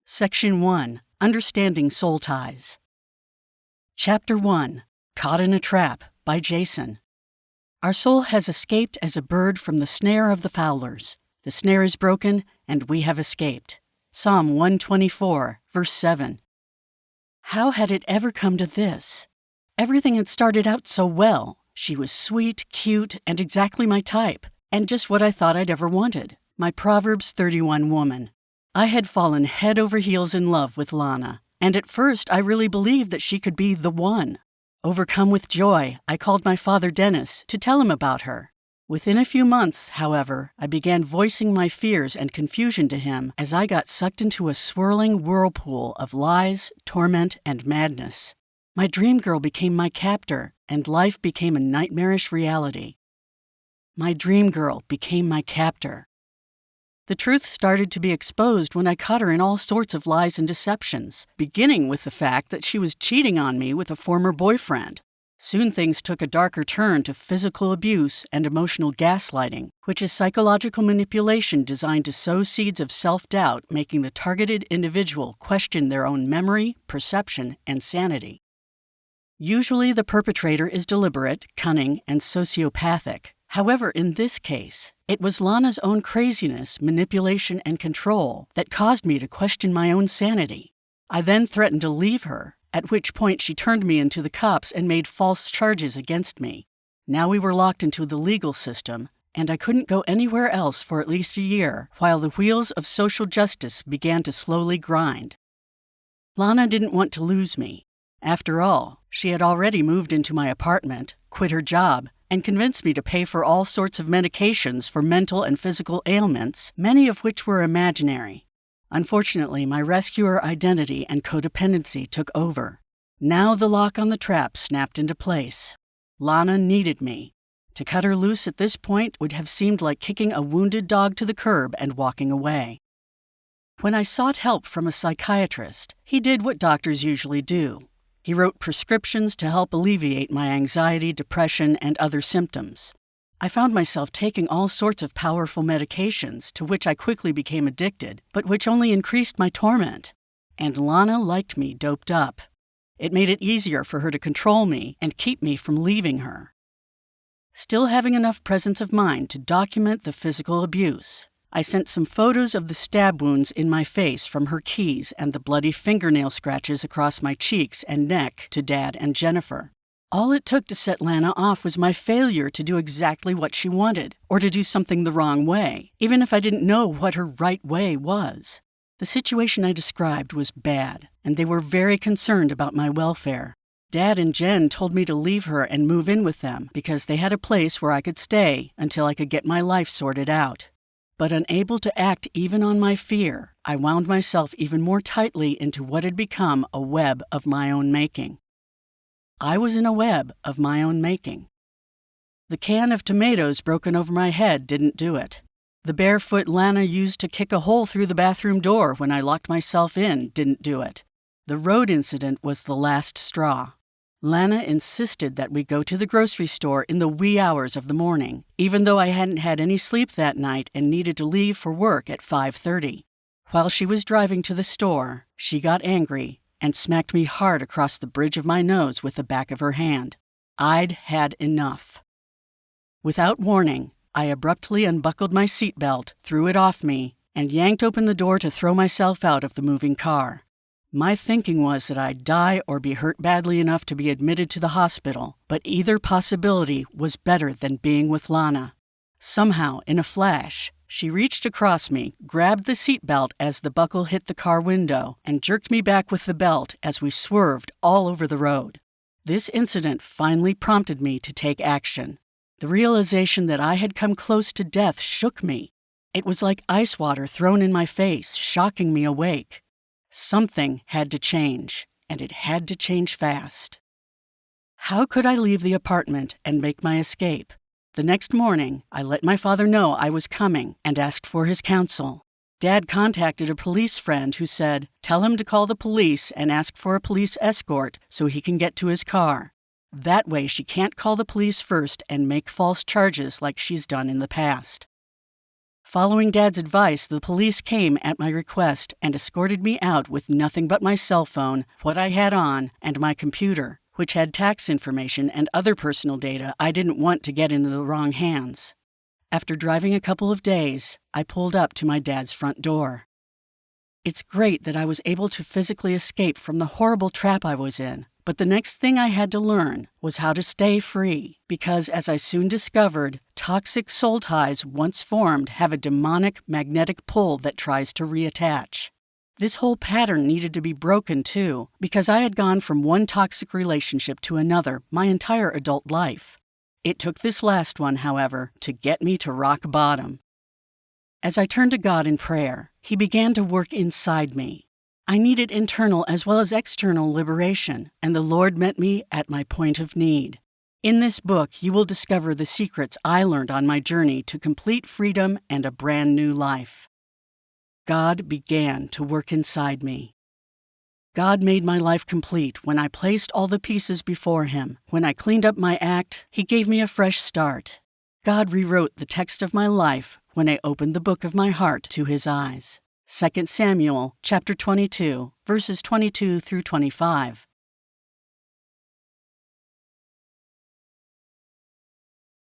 Section 1. Understanding Soul Ties. Chapter 1. Caught in a Trap by Jason. Our soul has escaped as a bird from the snare of the fowlers. The snare is broken, and we have escaped. Psalm 124, verse 7. How had it ever come to this? Everything had started out so well. She was sweet, cute, and exactly my type, and just what I thought I'd ever wanted. My Proverbs 31 woman. I had fallen head over heels in love with Lana, and at first I really believed that she could be the one. Overcome with joy, I called my father Dennis to tell him about her. Within a few months, however, I began voicing my fears and confusion to him as I got sucked into a swirling whirlpool of lies, torment, and madness. My dream girl became my captor, and life became a nightmarish reality. My dream girl became my captor. The truth started to be exposed when I caught her in all sorts of lies and deceptions, beginning with the fact that she was cheating on me with a former boyfriend. Soon things took a darker turn to physical abuse and emotional gaslighting, which is psychological manipulation designed to sow seeds of self-doubt, making the targeted individual question their own memory, perception, and sanity. Usually the perpetrator is deliberate, cunning, and sociopathic. However, in this case, it was Lana's own craziness, manipulation, and control that caused me to question my own sanity. I then threatened to leave her, at which point she turned me into the cops and made false charges against me. Now we were locked into the legal system, and I couldn't go anywhere else for at least a year, while the wheels of social justice began to slowly grind. Lana didn't want to lose me. After all, she had already moved into my apartment, quit her job, and convinced me to pay for all sorts of medications for mental and physical ailments, many of which were imaginary. Unfortunately, my rescuer identity and codependency took over. Now the lock on the trap snapped into place. Lana needed me. To cut her loose at this point would have seemed like kicking a wounded dog to the curb and walking away. When I sought help from a psychiatrist, he did what doctors usually do. He wrote prescriptions to help alleviate my anxiety, depression, and other symptoms. I found myself taking all sorts of powerful medications to which I quickly became addicted, but which only increased my torment. And Lana liked me doped up. It made it easier for her to control me and keep me from leaving her. Still having enough presence of mind to document the physical abuse, I sent some photos of the stab wounds in my face from her keys and the bloody fingernail scratches across my cheeks and neck to Dad and Jennifer. All it took to set Lana off was my failure to do exactly what she wanted, or to do something the wrong way, even if I didn't know what her right way was. The situation I described was bad, and they were very concerned about my welfare. Dad and Jen told me to leave her and move in with them because they had a place where I could stay until I could get my life sorted out. But unable to act even on my fear, I wound myself even more tightly into what had become a web of my own making. I was in a web of my own making. The can of tomatoes broken over my head didn't do it. The barefoot Lana used to kick a hole through the bathroom door when I locked myself in didn't do it. The road incident was the last straw. Lana insisted that we go to the grocery store in the wee hours of the morning, even though I hadn't had any sleep that night and needed to leave for work at 5:30. While she was driving to the store, she got angry and smacked me hard across the bridge of my nose with the back of her hand. I'd had enough. Without warning, I abruptly unbuckled my seatbelt, threw it off me, and yanked open the door to throw myself out of the moving car. My thinking was that I'd die or be hurt badly enough to be admitted to the hospital, but either possibility was better than being with Lana. Somehow, in a flash, she reached across me, grabbed the seatbelt as the buckle hit the car window, and jerked me back with the belt as we swerved all over the road. This incident finally prompted me to take action. The realization that I had come close to death shook me. It was like ice water thrown in my face, shocking me awake. Something had to change, and it had to change fast. How could I leave the apartment and make my escape? The next morning, I let my father know I was coming and asked for his counsel. Dad contacted a police friend who said, "Tell him to call the police and ask for a police escort so he can get to his car. That way she can't call the police first and make false charges like she's done in the past." Following Dad's advice, the police came at my request and escorted me out with nothing but my cell phone, what I had on, and my computer, which had tax information and other personal data I didn't want to get into the wrong hands. After driving a couple of days, I pulled up to my dad's front door. It's great that I was able to physically escape from the horrible trap I was in, but the next thing I had to learn was how to stay free, because as I soon discovered, toxic soul ties once formed have a demonic magnetic pull that tries to reattach. This whole pattern needed to be broken too, because I had gone from one toxic relationship to another my entire adult life. It took this last one, however, to get me to rock bottom. As I turned to God in prayer, He began to work inside me. I needed internal as well as external liberation, and the Lord met me at my point of need. In this book, you will discover the secrets I learned on my journey to complete freedom and a brand new life. God began to work inside me. God made my life complete when I placed all the pieces before Him. When I cleaned up my act, He gave me a fresh start. God rewrote the text of my life when I opened the book of my heart to His eyes. 2 Samuel chapter 22, verses 22 through 25.